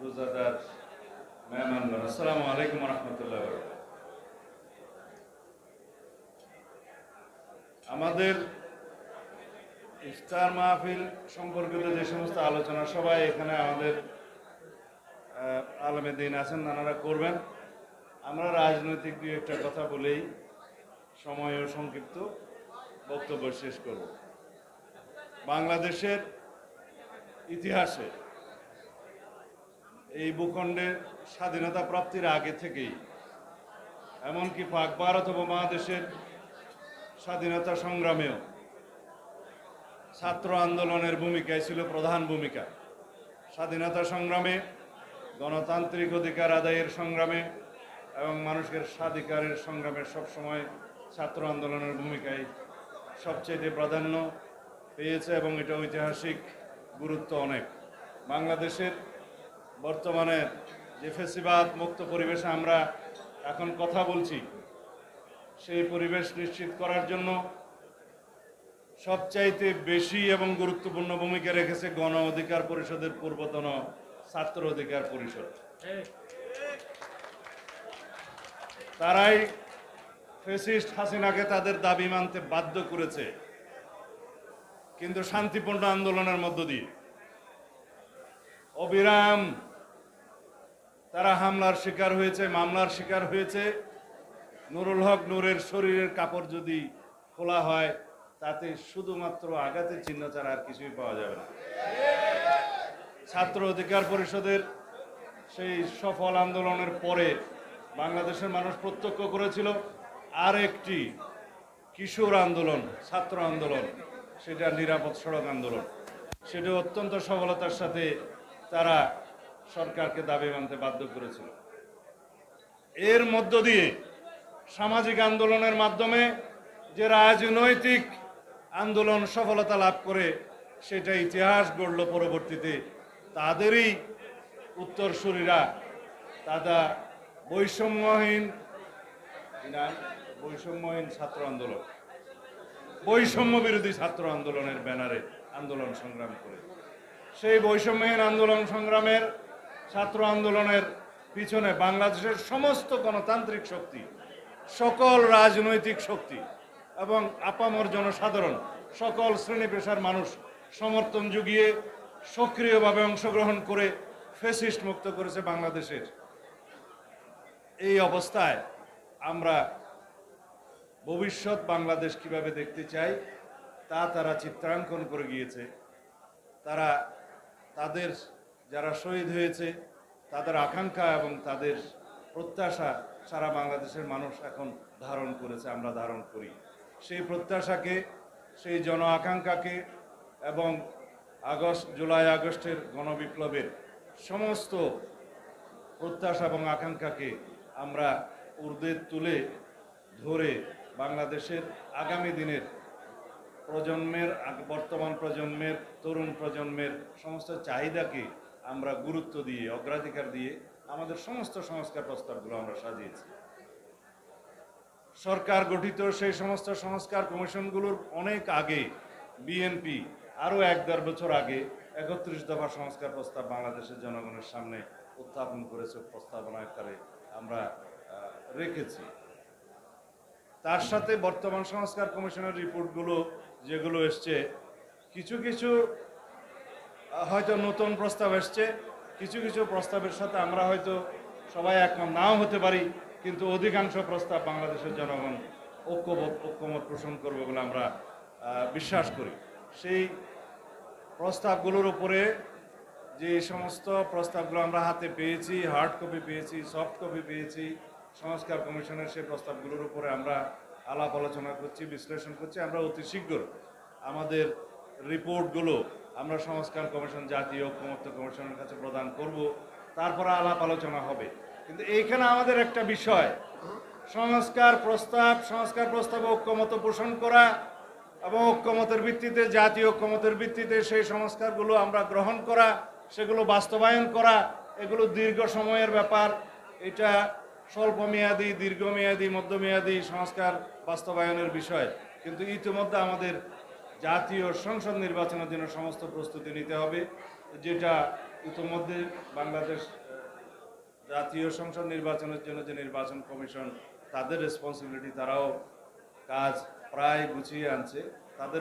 রোজাদার মেহমানগণ, আসসালামু আলাইকুম রহমতুল্লাহ। আমাদের ইফতার মাহফিল সম্পর্কিত যে সমস্ত আলোচনা সবাই এখানে আমাদের আলেমে দ্বীন আছেন, নানারা করবেন। আমরা রাজনৈতিক দুই একটা কথা বলেই সময় ও সংক্ষিপ্ত বক্তব্য শেষ করব। বাংলাদেশের ইতিহাসে এই ভূখণ্ডের স্বাধীনতা প্রাপ্তির আগে থেকেই, এমনকি পাক ভারত উপমহাদেশের স্বাধীনতা সংগ্রামেও ছাত্র আন্দোলনের ভূমিকায় ছিল প্রধান ভূমিকা। স্বাধীনতা সংগ্রামে, গণতান্ত্রিক অধিকার আদায়ের সংগ্রামে এবং মানুষের স্বাধিকারের সংগ্রামে সবসময় ছাত্র আন্দোলনের ভূমিকায় সবচেয়ে প্রাধান্য পেয়েছে এবং এটা ঐতিহাসিক গুরুত্ব অনেক। বাংলাদেশের বর্তমানে যে ফ্যাসিবাদ মুক্ত পরিবেশে আমরা এখন কথা বলছি, সেই পরিবেশ নিশ্চিত করার জন্য সবচাইতে বেশি এবং গুরুত্বপূর্ণ ভূমিকা রেখেছে গণ অধিকার পরিষদের পূর্বতন ছাত্র অধিকার পরিষদ। তারাই ফ্যাসিস্ট হাসিনাকে তাদের দাবি মানতে বাধ্য করেছে, কিন্তু শান্তিপূর্ণ আন্দোলনের মধ্য দিয়ে। অবিরাম তারা হামলার শিকার হয়েছে, মামলার শিকার হয়েছে। নুরুল হক নূরের শরীরের কাপড় যদি খোলা হয়, তাতে শুধুমাত্র আঘাতের চিহ্ন ছাড়া আর কিছুই পাওয়া যাবে না। ছাত্র অধিকার পরিষদের সেই সফল আন্দোলনের পরে বাংলাদেশের মানুষ প্রত্যক্ষ করেছিল আর একটি কিশোর আন্দোলন, ছাত্র আন্দোলন, সেটা নিরাপদ সড়ক আন্দোলন। সেটা অত্যন্ত সফলতার সাথে তারা সরকারকে দাবি মানতে বাধ্য করেছিল। এর মধ্য দিয়ে সামাজিক আন্দোলনের মাধ্যমে যে রাজনৈতিক আন্দোলন সফলতা লাভ করে, সেটা ইতিহাস গড়ল পরবর্তীতে তাদেরই উত্তরসূরিরা। তারা বৈষম্যহীন ছাত্র আন্দোলন, বৈষম্য বিরোধী ছাত্র আন্দোলনের ব্যানারে আন্দোলন সংগ্রাম করে, সেই বৈষম্যহীন আন্দোলন সংগ্রামের ছাত্র আন্দোলনের পিছনে বাংলাদেশের সমস্ত গণতান্ত্রিক শক্তি, সকল রাজনৈতিক শক্তি এবং আপামর জনসাধারণ, সকল শ্রেণী পেশার মানুষ সমর্থন জুগিয়ে সক্রিয়ভাবে অংশগ্রহণ করে ফ্যাসিস্ট মুক্ত করেছে বাংলাদেশের। এই অবস্থায় আমরা ভবিষ্যৎ বাংলাদেশ কিভাবে দেখতে চাই তা তারা চিত্রাঙ্কন করে গিয়েছে। তারা তাদের যারা শহীদ হয়েছে তাদের আকাঙ্ক্ষা এবং তাদের প্রত্যাশা সারা বাংলাদেশের মানুষ এখন ধারণ করেছে, আমরা ধারণ করি। সেই প্রত্যাশাকে, সেই জন আকাঙ্ক্ষাকে এবং জুলাই আগস্টের গণবিপ্লবের সমস্ত প্রত্যাশা এবং আকাঙ্ক্ষাকে আমরা ঊর্ধ্বে তুলে ধরে বাংলাদেশের আগামী দিনের প্রজন্মের, বর্তমান প্রজন্মের, তরুণ প্রজন্মের সমস্ত চাহিদাকে আমরা গুরুত্ব দিয়ে, অগ্রাধিকার দিয়ে আমাদের সমস্ত সংস্কার প্রস্তাবগুলো আমরা সাজিয়েছি। সরকার গঠিত সেই সমস্ত সংস্কার কমিশনগুলোর অনেক আগে বিএনপি আরও 1-1.5 বছর আগে 31 দফা সংস্কার প্রস্তাব বাংলাদেশের জনগণের সামনে উত্থাপন করেছে, প্রস্তাবনা আকারে আমরা রেখেছি। তার সাথে বর্তমান সংস্কার কমিশনের রিপোর্টগুলো যেগুলো এসছে, কিছু কিছু হয়তো নতুন প্রস্তাব এসছে, কিছু কিছু প্রস্তাবের সাথে আমরা হয়তো সবাই একমত নাও হতে পারি, কিন্তু অধিকাংশ প্রস্তাব বাংলাদেশের জনগণ ঐক্যমত পোষণ করবে বলে আমরা বিশ্বাস করি। সেই প্রস্তাবগুলোর উপরে যে সমস্ত প্রস্তাবগুলো আমরা হাতে পেয়েছি, হার্ড কপি পেয়েছি, সফট কপি পেয়েছি সংস্কার কমিশনের, সেই প্রস্তাবগুলোর উপরে আমরা আলাপ আলোচনা করছি, বিশ্লেষণ করছি। আমরা অতি শীঘ্র আমাদের রিপোর্টগুলো আমরা সংস্কার কমিশন, জাতীয় ঐক্যমত্য কমিশনের কাছে প্রদান করব, তারপরে আলাপ আলোচনা হবে। কিন্তু এইখানে আমাদের একটা বিষয়, সংস্কার প্রস্তাবে ঐক্যমত পোষণ করা এবং ঐক্যমতের ভিত্তিতে, জাতীয় ঐক্যমতের ভিত্তিতে সেই সংস্কারগুলো আমরা গ্রহণ করা, সেগুলো বাস্তবায়ন করা, এগুলো দীর্ঘ সময়ের ব্যাপার। এটা স্বল্পমেয়াদী, দীর্ঘমেয়াদী, মধ্যমেয়াদী সংস্কার বাস্তবায়নের বিষয়। কিন্তু ইতিমধ্যে আমাদের জাতীয় সংসদ নির্বাচনের জন্য সমস্ত প্রস্তুতি নিতে হবে, যেটা ইতোমধ্যে বাংলাদেশ জাতীয় সংসদ নির্বাচনের জন্য যে নির্বাচন কমিশন, তাদের রেসপন্সিবিলিটি, তারাও কাজ প্রায় গুছিয়ে আনছে। তাদের